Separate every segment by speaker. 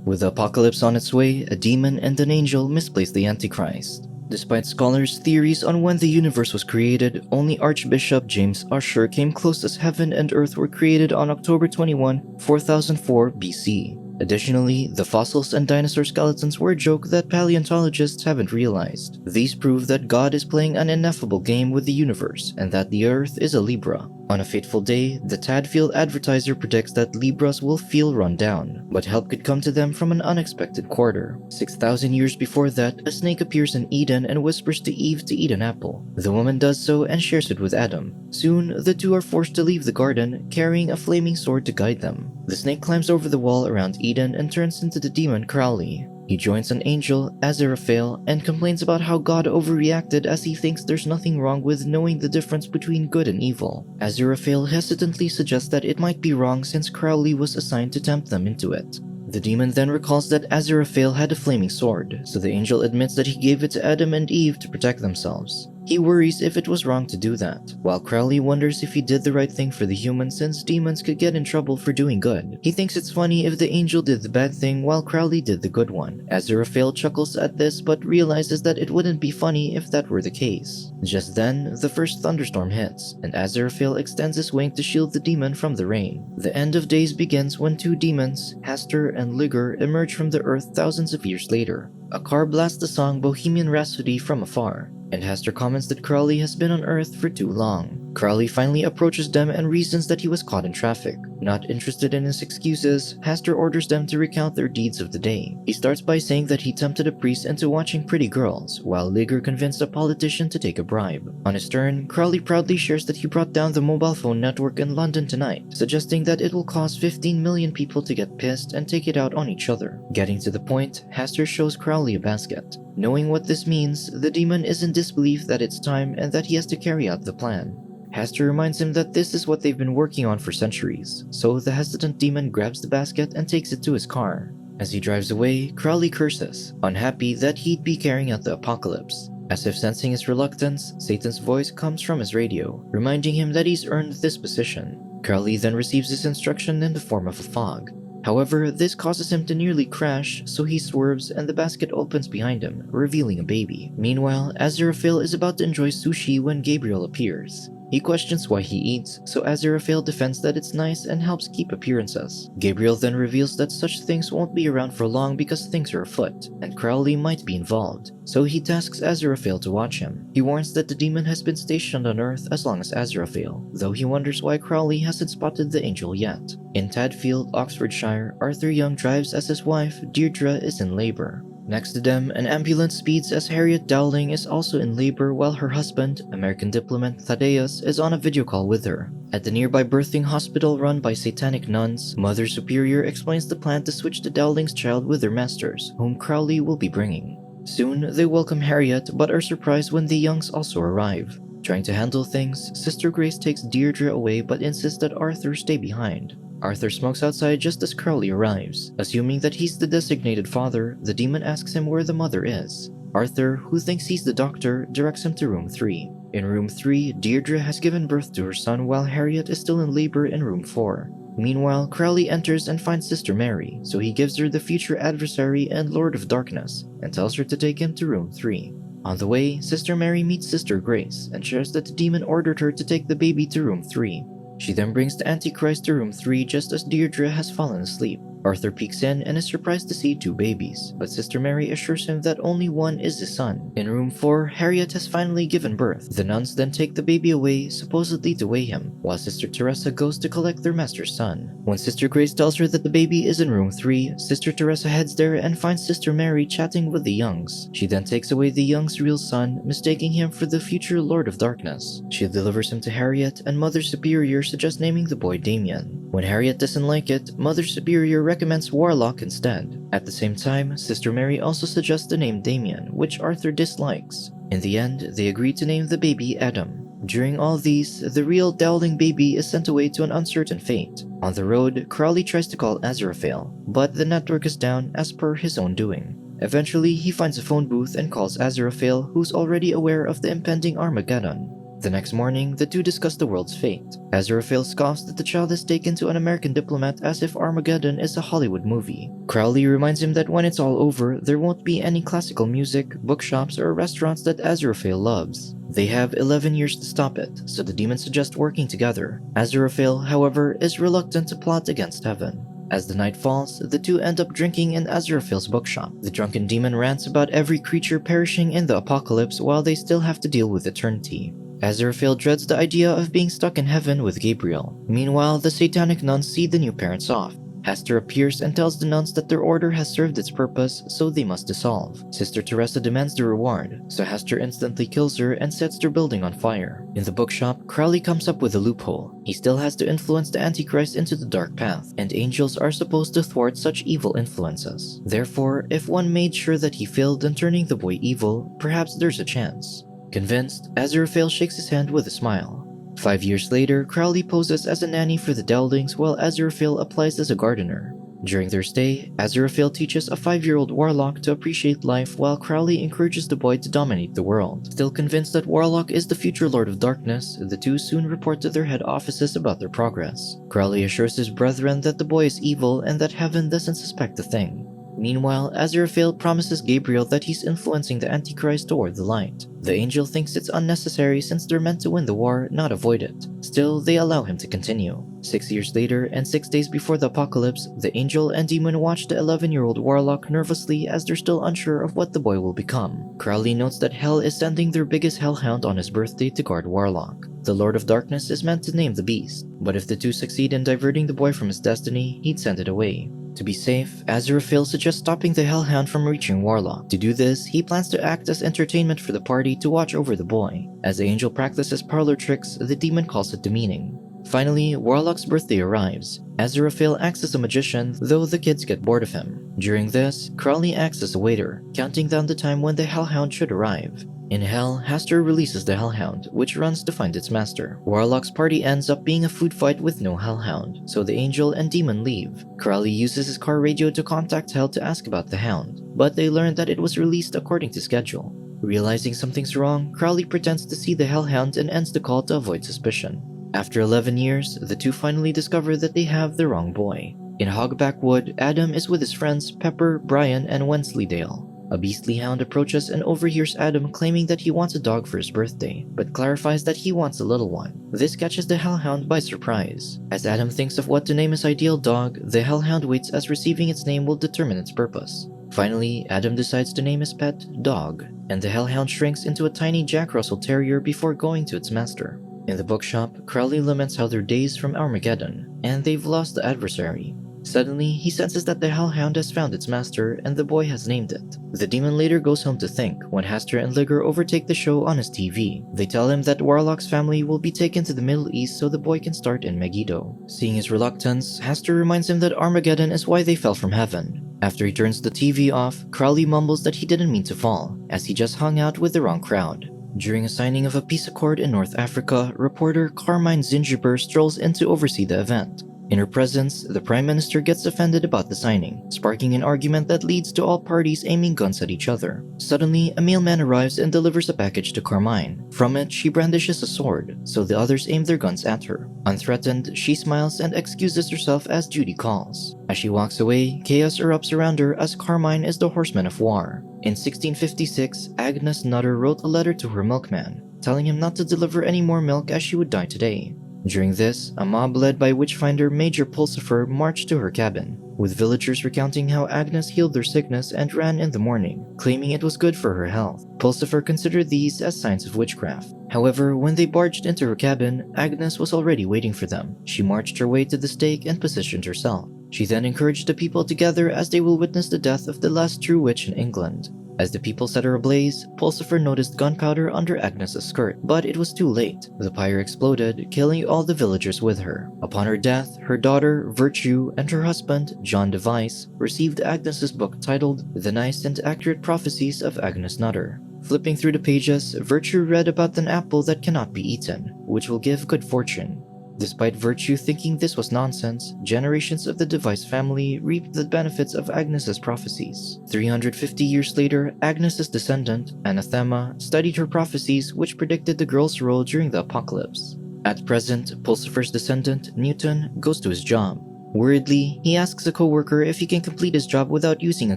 Speaker 1: With the apocalypse on its way, a demon and an angel misplaced the Antichrist. Despite scholars' theories on when the universe was created, only Archbishop James Ussher came close as heaven and earth were created on October 21, 4004 BC. Additionally, the fossils and dinosaur skeletons were a joke that paleontologists haven't realized. These prove that God is playing an ineffable game with the universe and that the Earth is a Libra. On a fateful day, the Tadfield Advertiser predicts that Libras will feel run down, but help could come to them from an unexpected quarter. 6,000 years before that, a snake appears in Eden and whispers to Eve to eat an apple. The woman does so and shares it with Adam. Soon, the two are forced to leave the garden, carrying a flaming sword to guide them. The snake climbs over the wall around Eden and turns into the demon Crowley. He joins an angel, Aziraphale, and complains about how God overreacted as he thinks there's nothing wrong with knowing the difference between good and evil. Aziraphale hesitantly suggests that it might be wrong since Crowley was assigned to tempt them into it. The demon then recalls that Aziraphale had a flaming sword, so the angel admits that he gave it to Adam and Eve to protect themselves. He worries if it was wrong to do that, while Crowley wonders if he did the right thing for the humans since demons could get in trouble for doing good. He thinks it's funny if the angel did the bad thing while Crowley did the good one. Aziraphale chuckles at this but realizes that it wouldn't be funny if that were the case. Just then, the first thunderstorm hits, and Aziraphale extends his wing to shield the demon from the rain. The end of days begins when two demons, Hastur and Ligur, emerge from the earth thousands of years later. A car blasts the song Bohemian Rhapsody from afar, and Hastur comments that Crowley has been on Earth for too long. Crowley finally approaches them and reasons that he was caught in traffic. Not interested in his excuses, Hastur orders them to recount their deeds of the day. He starts by saying that he tempted a priest into watching pretty girls, while Ligur convinced a politician to take a bribe. On his turn, Crowley proudly shares that he brought down the mobile phone network in London tonight, suggesting that it will cause 15 million people to get pissed and take it out on each other. Getting to the point, Hastur shows Crowley a basket. Knowing what this means, the demon is in disbelief that it's time and that he has to carry out the plan. Hastur reminds him that this is what they've been working on for centuries, so the hesitant demon grabs the basket and takes it to his car. As he drives away, Crowley curses, unhappy that he'd be carrying out the apocalypse. As if sensing his reluctance, Satan's voice comes from his radio, reminding him that he's earned this position. Crowley then receives his instruction in the form of a fog. However, this causes him to nearly crash, so he swerves and the basket opens behind him, revealing a baby. Meanwhile, Aziraphale is about to enjoy sushi when Gabriel appears. He questions why he eats, so Aziraphale defends that it's nice and helps keep appearances. Gabriel then reveals that such things won't be around for long because things are afoot, and Crowley might be involved, so he tasks Aziraphale to watch him. He warns that the demon has been stationed on Earth as long as Aziraphale, though he wonders why Crowley hasn't spotted the angel yet. In Tadfield, Oxfordshire, Arthur Young drives as his wife, Deirdre, is in labor. Next to them, an ambulance speeds as Harriet Dowling is also in labor while her husband, American diplomat Thaddeus, is on a video call with her. At the nearby birthing hospital run by satanic nuns, Mother Superior explains the plan to switch the Dowling's child with their masters, whom Crowley will be bringing. Soon, they welcome Harriet but are surprised when the Youngs also arrive. Trying to handle things, Sister Grace takes Deirdre away but insists that Arthur stay behind. Arthur smokes outside just as Crowley arrives. Assuming that he's the designated father, the demon asks him where the mother is. Arthur, who thinks he's the doctor, directs him to room 3. In room 3, Deirdre has given birth to her son while Harriet is still in labor in room 4. Meanwhile, Crowley enters and finds Sister Mary, so he gives her the future adversary and Lord of Darkness, and tells her to take him to room 3. On the way, Sister Mary meets Sister Grace, and shares that the demon ordered her to take the baby to room 3. She then brings the Antichrist to room 3 just as Deirdre has fallen asleep. Arthur peeks in and is surprised to see 2 babies, but Sister Mary assures him that only one is his son. In room 4, Harriet has finally given birth. The nuns then take the baby away, supposedly to weigh him, while Sister Teresa goes to collect their master's son. When Sister Grace tells her that the baby is in room 3, Sister Teresa heads there and finds Sister Mary chatting with the Youngs. She then takes away the Youngs' real son, mistaking him for the future Lord of Darkness. She delivers him to Harriet, and Mother Superior suggests naming the boy Damien. When Harriet doesn't like it, Mother Superior recommends Warlock instead. At the same time, Sister Mary also suggests the name Damien, which Arthur dislikes. In the end, they agree to name the baby Adam. During all these, the real Dowling baby is sent away to an uncertain fate. On the road, Crowley tries to call Aziraphale, but the network is down as per his own doing. Eventually, he finds a phone booth and calls Aziraphale, who's already aware of the impending Armageddon. The next morning, the two discuss the world's fate. Aziraphale scoffs that the child is taken to an American diplomat as if Armageddon is a Hollywood movie. Crowley reminds him that when it's all over, there won't be any classical music, bookshops, or restaurants that Aziraphale loves. They have 11 years to stop it, so the demons suggest working together. Aziraphale, however, is reluctant to plot against heaven. As the night falls, the two end up drinking in Aziraphale's bookshop. The drunken demon rants about every creature perishing in the apocalypse while they still have to deal with eternity. Aziraphale dreads the idea of being stuck in heaven with Gabriel. Meanwhile, the satanic nuns see the new parents off. Hester appears and tells the nuns that their order has served its purpose, so they must dissolve. Sister Teresa demands the reward, so Hester instantly kills her and sets their building on fire. In the bookshop, Crowley comes up with a loophole. He still has to influence the Antichrist into the dark path, and angels are supposed to thwart such evil influences. Therefore, if one made sure that he failed in turning the boy evil, perhaps there's a chance. Convinced, Aziraphale shakes his hand with a smile. 5 years later, Crowley poses as a nanny for the Dowdings while Aziraphale applies as a gardener. During their stay, Aziraphale teaches a 5-year-old warlock to appreciate life while Crowley encourages the boy to dominate the world. Still convinced that Warlock is the future Lord of Darkness, the two soon report to their head offices about their progress. Crowley assures his brethren that the boy is evil and that heaven doesn't suspect a thing. Meanwhile, Aziraphale promises Gabriel that he's influencing the Antichrist toward the light. The angel thinks it's unnecessary since they're meant to win the war, not avoid it. Still, they allow him to continue. 6 years later, and 6 days before the apocalypse, the angel and demon watch the 11-year-old warlock nervously as they're still unsure of what the boy will become. Crowley notes that Hell is sending their biggest hellhound on his birthday to guard Warlock. The Lord of Darkness is meant to name the beast, but if the two succeed in diverting the boy from his destiny, he'd send it away. To be safe, Aziraphale suggests stopping the Hellhound from reaching Warlock. To do this, he plans to act as entertainment for the party to watch over the boy. As the angel practices parlor tricks, the demon calls it demeaning. Finally, Warlock's birthday arrives. Aziraphale acts as a magician, though the kids get bored of him. During this, Crowley acts as a waiter, counting down the time when the Hellhound should arrive. In Hell, Hester releases the Hellhound, which runs to find its master. Warlock's party ends up being a food fight with no Hellhound, so the angel and demon leave. Crowley uses his car radio to contact Hell to ask about the Hound, but they learn that it was released according to schedule. Realizing something's wrong, Crowley pretends to see the Hellhound and ends the call to avoid suspicion. After 11 years, the two finally discover that they have the wrong boy. In Hogback Wood, Adam is with his friends Pepper, Brian, and Wensleydale. A beastly hound approaches and overhears Adam claiming that he wants a dog for his birthday, but clarifies that he wants a little one. This catches the Hellhound by surprise. As Adam thinks of what to name his ideal dog, the Hellhound waits as receiving its name will determine its purpose. Finally, Adam decides to name his pet Dog, and the Hellhound shrinks into a tiny Jack Russell Terrier before going to its master. In the bookshop, Crowley laments how they're days from Armageddon, and they've lost the adversary. Suddenly, he senses that the Hellhound has found its master and the boy has named it. The demon later goes home to think when Hester and Ligger overtake the show on his TV. They tell him that Warlock's family will be taken to the Middle East so the boy can start in Megiddo. Seeing his reluctance, Hester reminds him that Armageddon is why they fell from heaven. After he turns the TV off, Crowley mumbles that he didn't mean to fall, as he just hung out with the wrong crowd. During a signing of a peace accord in North Africa, reporter Carmine Zingiber strolls in to oversee the event. In her presence, the Prime Minister gets offended about the signing, sparking an argument that leads to all parties aiming guns at each other. Suddenly, a mailman arrives and delivers a package to Carmine. From it, she brandishes a sword, so the others aim their guns at her. Unthreatened, she smiles and excuses herself as duty calls. As she walks away, chaos erupts around her as Carmine is the horseman of war. In 1656, Agnes Nutter wrote a letter to her milkman, telling him not to deliver any more milk as she would die today. During this, a mob led by witchfinder Major Pulsifer marched to her cabin, with villagers recounting how Agnes healed their sickness and ran in the morning, claiming it was good for her health. Pulsifer considered these as signs of witchcraft. However, when they barged into her cabin, Agnes was already waiting for them. She marched her way to the stake and positioned herself. She then encouraged the people to gather as they will witness the death of the last true witch in England. As the people set her ablaze, Pulsifer noticed gunpowder under Agnes's skirt, but it was too late. The pyre exploded, killing all the villagers with her. Upon her death, her daughter, Virtue, and her husband, John Device, received Agnes's book titled The Nice and Accurate Prophecies of Agnes Nutter. Flipping through the pages, Virtue read about an apple that cannot be eaten, which will give good fortune. Despite Virtue thinking this was nonsense, generations of the Device family reaped the benefits of Agnes's prophecies. 350 years later, Agnes's descendant, Anathema, studied her prophecies which predicted the girl's role during the apocalypse. At present, Pulsifer's descendant, Newton, goes to his job. Worriedly, he asks a co-worker if he can complete his job without using a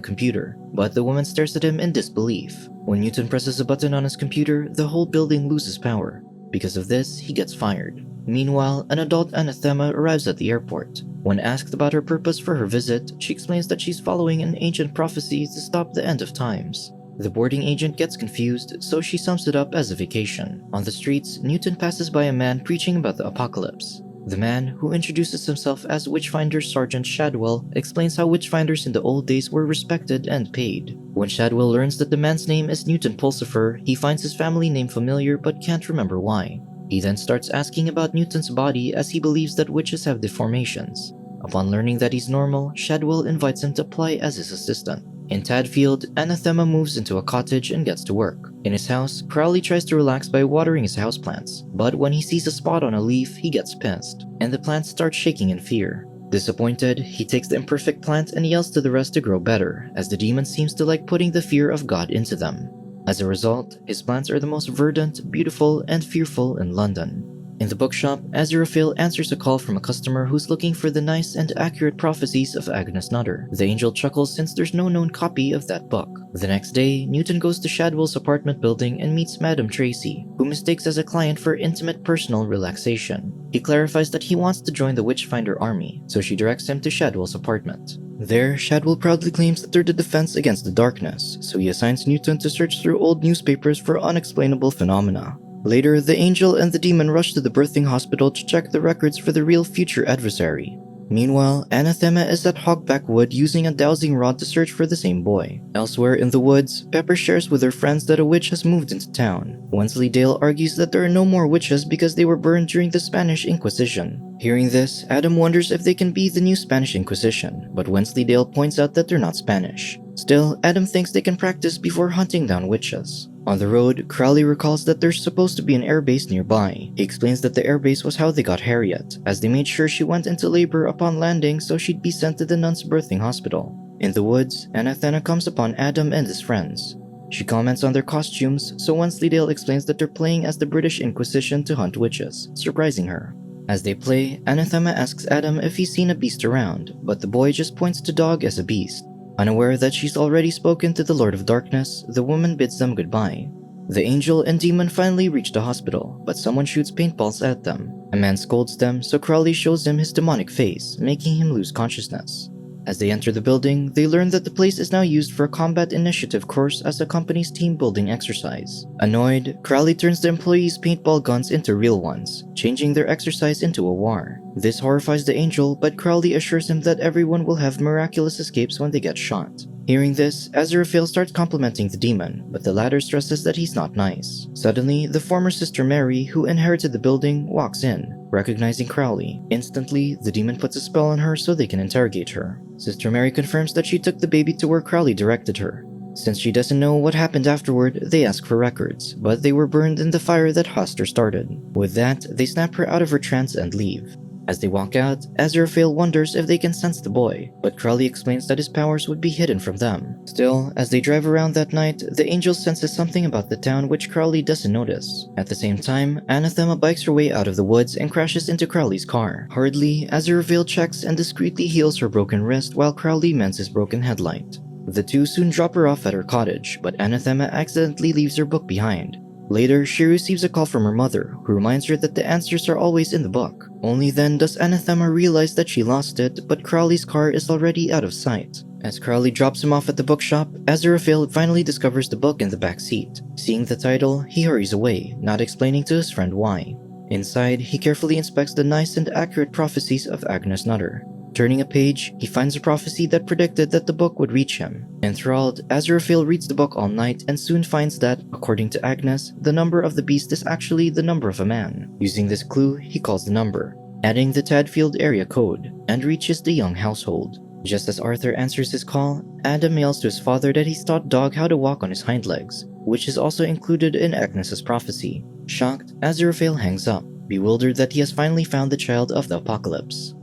Speaker 1: computer, but the woman stares at him in disbelief. When Newton presses a button on his computer, the whole building loses power. Because of this, he gets fired. Meanwhile, an adult Anathema arrives at the airport. When asked about her purpose for her visit, she explains that she's following an ancient prophecy to stop the end of times. The boarding agent gets confused, so she sums it up as a vacation. On the streets, Newton passes by a man preaching about the apocalypse. The man, who introduces himself as Witchfinder Sergeant Shadwell, explains how witchfinders in the old days were respected and paid. When Shadwell learns that the man's name is Newton Pulsifer, he finds his family name familiar but can't remember why. He then starts asking about Newton's body as he believes that witches have deformations. Upon learning that he's normal, Shadwell invites him to apply as his assistant. In Tadfield, Anathema moves into a cottage and gets to work. In his house, Crowley tries to relax by watering his houseplants, but when he sees a spot on a leaf, he gets pissed, and the plants start shaking in fear. Disappointed, he takes the imperfect plant and yells to the rest to grow better, as the demon seems to like putting the fear of God into them. As a result, his plants are the most verdant, beautiful, and fearful in London. In the bookshop, Aziraphale answers a call from a customer who's looking for the nice and accurate prophecies of Agnes Nutter. The angel chuckles since there's no known copy of that book. The next day, Newton goes to Shadwell's apartment building and meets Madame Tracy, who mistakes as a client for intimate personal relaxation. He clarifies that he wants to join the Witchfinder army, so she directs him to Shadwell's apartment. There, Shadwell proudly claims that they're the defense against the darkness, so he assigns Newton to search through old newspapers for unexplainable phenomena. Later, the angel and the demon rush to the birthing hospital to check the records for the real future adversary. Meanwhile, Anathema is at Hogback Wood using a dowsing rod to search for the same boy. Elsewhere in the woods, Pepper shares with her friends that a witch has moved into town. Wensleydale argues that there are no more witches because they were burned during the Spanish Inquisition. Hearing this, Adam wonders if they can be the new Spanish Inquisition, but Wensleydale points out that they're not Spanish. Still, Adam thinks they can practice before hunting down witches. On the road, Crowley recalls that there's supposed to be an airbase nearby. He explains that the airbase was how they got Harriet, as they made sure she went into labor upon landing so she'd be sent to the nun's birthing hospital. In the woods, Anathema comes upon Adam and his friends. She comments on their costumes, so Wensleydale explains that they're playing as the British Inquisition to hunt witches, surprising her. As they play, Anathema asks Adam if he's seen a beast around, but the boy just points to Dog as a beast. Unaware that she's already spoken to the Lord of Darkness, the woman bids them goodbye. The angel and demon finally reach the hospital, but someone shoots paintballs at them. A man scolds them, so Crowley shows him his demonic face, making him lose consciousness. As they enter the building, they learn that the place is now used for a combat initiative course as the company's team-building exercise. Annoyed, Crowley turns the employees' paintball guns into real ones, changing their exercise into a war. This horrifies the angel, but Crowley assures him that everyone will have miraculous escapes when they get shot. Hearing this, Aziraphale starts complimenting the demon, but the latter stresses that he's not nice. Suddenly, the former Sister Mary, who inherited the building, walks in, recognizing Crowley. Instantly, the demon puts a spell on her so they can interrogate her. Sister Mary confirms that she took the baby to where Crowley directed her. Since she doesn't know what happened afterward, they ask for records, but they were burned in the fire that Hoster started. With that, they snap her out of her trance and leave. As they walk out, Aziraphale wonders if they can sense the boy, but Crowley explains that his powers would be hidden from them. Still, as they drive around that night, the angel senses something about the town which Crowley doesn't notice. At the same time, Anathema bikes her way out of the woods and crashes into Crowley's car. Hurriedly, Aziraphale checks and discreetly heals her broken wrist while Crowley mends his broken headlight. The two soon drop her off at her cottage, but Anathema accidentally leaves her book behind. Later, she receives a call from her mother, who reminds her that the answers are always in the book. Only then does Anathema realize that she lost it, but Crowley's car is already out of sight. As Crowley drops him off at the bookshop, Aziraphale finally discovers the book in the back seat. Seeing the title, he hurries away, not explaining to his friend why. Inside, he carefully inspects the nice and accurate prophecies of Agnes Nutter. Turning a page, he finds a prophecy that predicted that the book would reach him. Enthralled, Aziraphale reads the book all night and soon finds that, according to Agnes, the number of the beast is actually the number of a man. Using this clue, he calls the number, adding the Tadfield area code, and reaches the young household. Just as Arthur answers his call, Adam yells to his father that he's taught Dog how to walk on his hind legs, which is also included in Agnes's prophecy. Shocked, Aziraphale hangs up. bewildered that he has finally found the child of the apocalypse.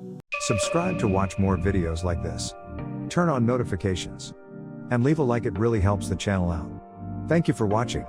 Speaker 2: Subscribe to watch more videos like this. Turn on notifications. And leave a like, it really helps the channel out. Thank you for watching.